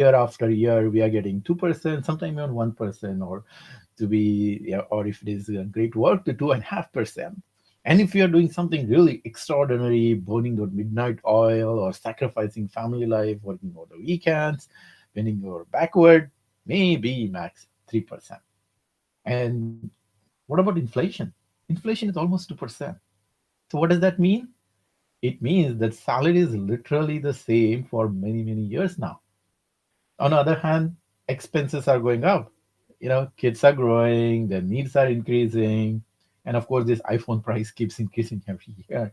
year after year we are getting 2%, sometimes even 1%, or to be, yeah, or if it is great work, to 2.5%. And if you are doing something really extraordinary, burning the midnight oil or sacrificing family life, working over the weekends, bending over backward, maybe max 3%. And what about inflation? Inflation is almost 2%. So what does that mean? It means that salary is literally the same for many, many years now. On the other hand, expenses are going up. Kids are growing, their needs are increasing, and of course, this iPhone price keeps increasing every year.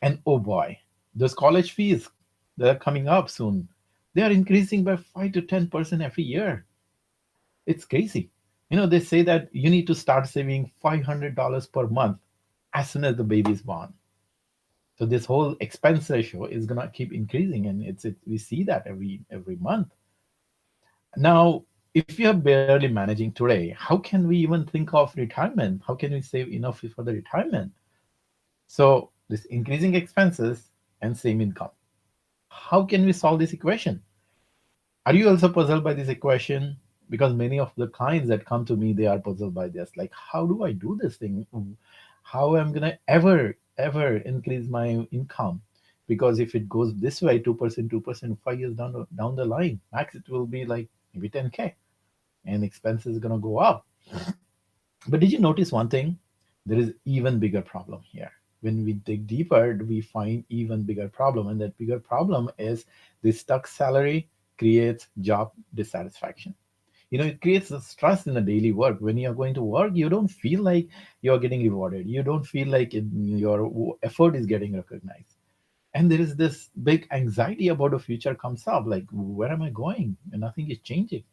And oh boy, those college fees that are coming up soon, they are increasing by 5 to 10% every year. It's crazy. They say that you need to start saving $500 per month as soon as the baby is born. So this whole expense ratio is gonna keep increasing, and we see that every month. Now, if we are barely managing today, how can we even think of retirement? How can we save enough for the retirement? So this increasing expenses and same income. How can we solve this equation? Are you also puzzled by this equation? Because many of the clients that come to me, they are puzzled by this. Like, how do I do this thing? How am I gonna ever increase my income? Because if it goes this way, 2%, 2%, 5 years down the line, max it will be like maybe 10K, and expenses is gonna go up. But did you notice one thing? There is even bigger problem here. When we dig deeper, we find even bigger problem, and that bigger problem is the stuck salary creates job dissatisfaction. It creates a stress in the daily work. When you're going to work, you don't feel like you're getting rewarded. You don't feel like your effort is getting recognized. And there is this big anxiety about the future comes up, like, where am I going? And nothing is changing.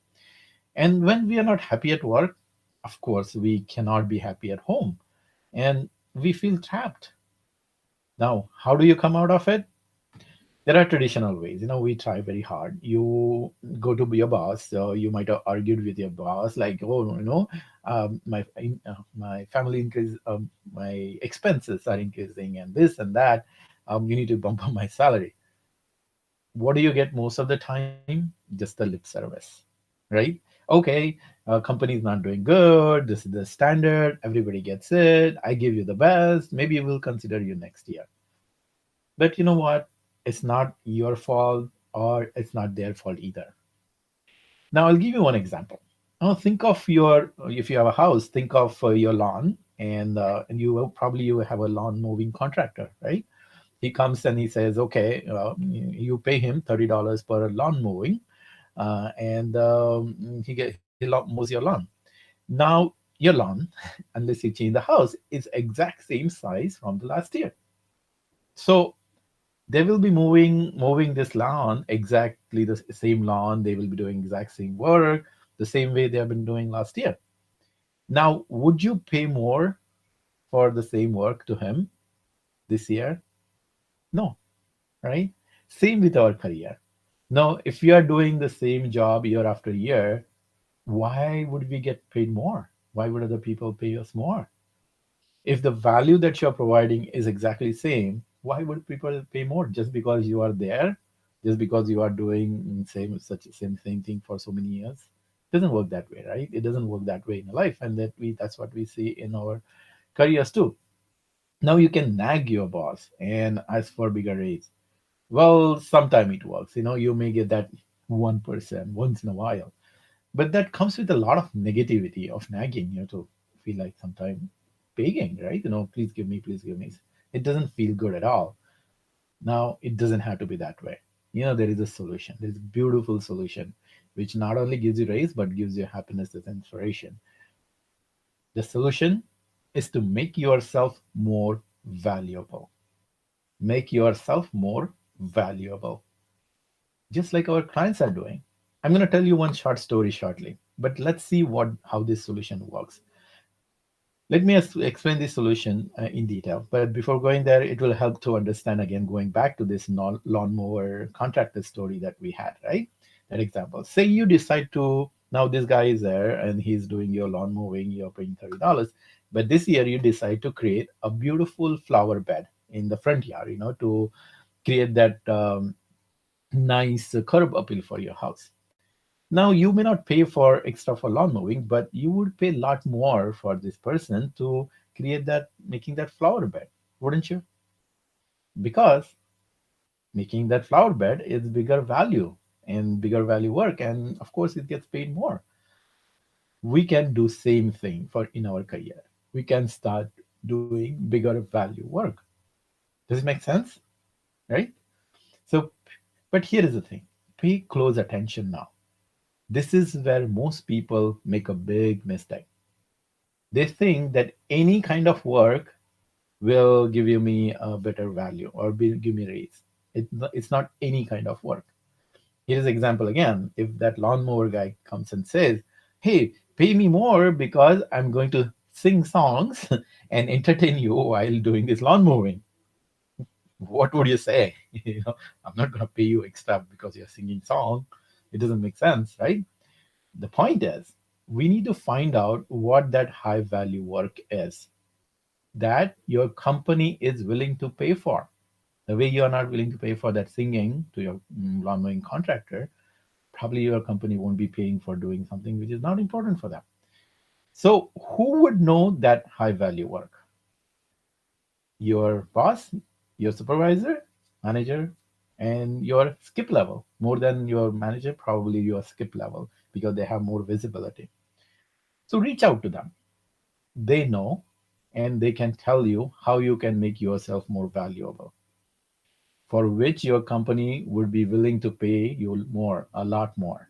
And when we are not happy at work, of course, we cannot be happy at home. And we feel trapped. Now, how do you come out of it? There are traditional ways. We try very hard. You go to your boss. So you might have argued with your boss, like, oh, my family increase, my expenses are increasing, and this and that. You need to bump up my salary. What do you get most of the time? Just the lip service, right? Okay, company is not doing good. This is the standard. Everybody gets it. I give you the best. Maybe we'll consider you next year. But you know what? It's not your fault, or it's not their fault either. Now, I'll give you one example. Now, think of if you have a house, think of your lawn, and you have a lawn mowing contractor, right? He comes and he says, okay, you pay him $30 per lawn mowing, and he mows your lawn. Now, your lawn, unless you change the house, is exact same size from the last year. So they will be moving this lawn, exactly the same lawn. They will be doing exact same work the same way they have been doing last year. Now, would you pay more for the same work to him this year? No, right? Same with our career. Now, if we are doing the same job year after year, why would we get paid more? Why would other people pay us more? If the value that you're providing is exactly same, why would people pay more just because you are there, just because you are doing same thing for so many years? It doesn't work that way, right? It doesn't work that way in life, and that's what we see in our careers too. Now you can nag your boss and ask for bigger raise. Well, sometime it works. You may get that 1% once in a while, but that comes with a lot of negativity of nagging. To feel like sometime begging, right? Please give me, please give me. It doesn't feel good at all. Now, it doesn't have to be that way. There is a solution. There is a beautiful solution, which not only gives you raise but gives you happiness and inspiration. The solution is to make yourself more valuable. Make yourself more valuable, just like our clients are doing. I'm going to tell you one short story shortly, but let's see how this solution works. Let me explain this solution in detail. But before going there, it will help to understand again, going back to this lawnmower contractor story that we had, right? That example. Say you decide to, now this guy is there and he's doing your lawn mowing, you're paying $30. But this year you decide to create a beautiful flower bed in the front yard, to create that nice curb appeal for your house. Now, you may not pay for extra for lawn mowing, but you would pay a lot more for this person to create that, making that flower bed, wouldn't you? Because making that flower bed is bigger value and bigger value work, and of course, it gets paid more. We can do same thing for in our career. We can start doing bigger value work. Does it make sense? Right? So, but here is the thing, pay close attention now. This is where most people make a big mistake. They think that any kind of work will give you me a better value or give me raise. It's not any kind of work. Here's an example again. If that lawnmower guy comes and says, "Hey, pay me more because I'm going to sing songs and entertain you while doing this lawn mowing," what would you say? I'm not going to pay you extra because you're singing song. It doesn't make sense, right? The point is, we need to find out what that high value work is that your company is willing to pay for. The way you are not willing to pay for that singing to your lawn mowing contractor, probably your company won't be paying for doing something which is not important for them. So, who would know that high value work? Your boss, your supervisor, manager, and your skip level. More than your manager, probably your skip level because they have more visibility. So, reach out to them. They know and they can tell you how you can make yourself more valuable, for which your company would be willing to pay you more, a lot more.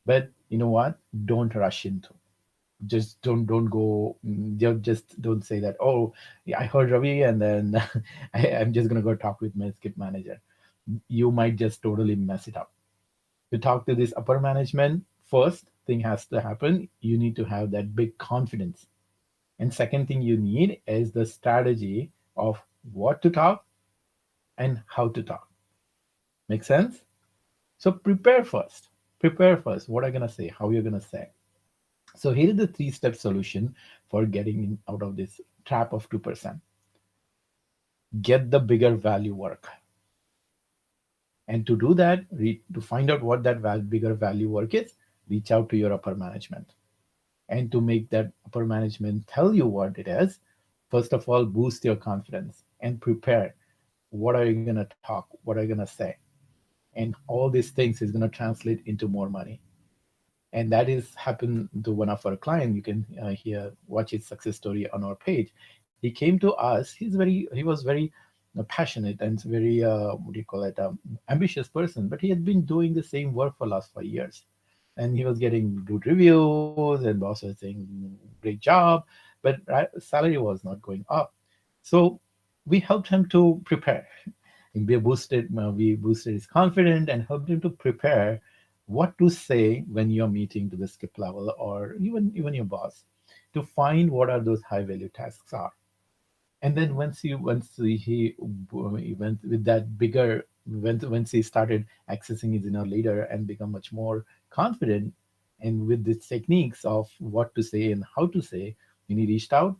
But you know what? Don't rush into. Just don't go. Just don't say that. Oh, yeah, I heard Ravi, and then I'm just gonna go talk with my skip manager. You might just totally mess it up. To talk to this upper management, first thing has to happen. You need to have that big confidence. And second thing you need is the strategy of what to talk and how to talk. Make sense? So prepare first. Prepare first. What I'm gonna say, how you're gonna say. So here is the three-step solution for getting out of this trap of 2%. Get the bigger value work. And to do that, to find out what that bigger value work is, reach out to your upper management. And to make that upper management tell you what it is, first of all, boost your confidence and prepare. What are you going to talk? What are you going to say? And all these things is going to translate into more money. And that is happened to one of our clients. You can hear watch his success story on our page. He came to us. He was very passionate and very what do you call it, ambitious person, but he had been doing the same work for last 5 years, and he was getting good reviews and boss was saying great job, but salary was not going up. So we helped him to prepare. We boosted his confidence and helped him to prepare what to say when you're meeting to the skip level or even your boss, to find what are those high value tasks are. And then he went with that bigger, once he started accessing his inner leader and become much more confident, and with these techniques of what to say and how to say, when he reached out,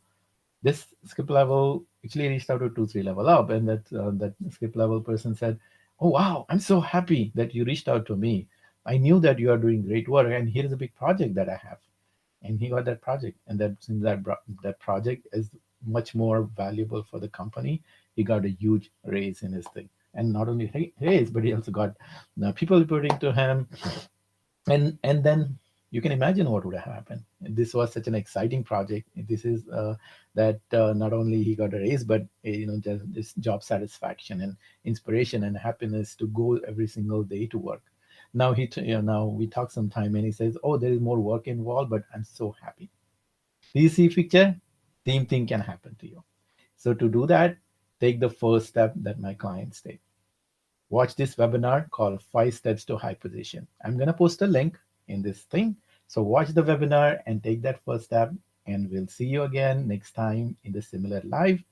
this skip level actually reached out to 2 3 level up, and that skip level person said, "Oh wow, I'm so happy that you reached out to me. I knew that you are doing great work, and here is a big project that I have." And he got that project, and that since that project is much more valuable for the company, he got a huge raise in his thing. And not only raise, but he also got people reporting to him, and then you can imagine what would have happened. This was such an exciting project. This is that not only he got a raise, but just this job satisfaction and inspiration and happiness to go every single day to work. Now now we talk sometime and he says, "Oh, there is more work involved, but I'm so happy." Do you see picture? Same thing can happen to you. So to do that, take the first step that my clients take. Watch this webinar called 5 Steps to High Position. I'm going to post a link in this thing. So watch the webinar and take that first step. And we'll see you again next time in the similar live.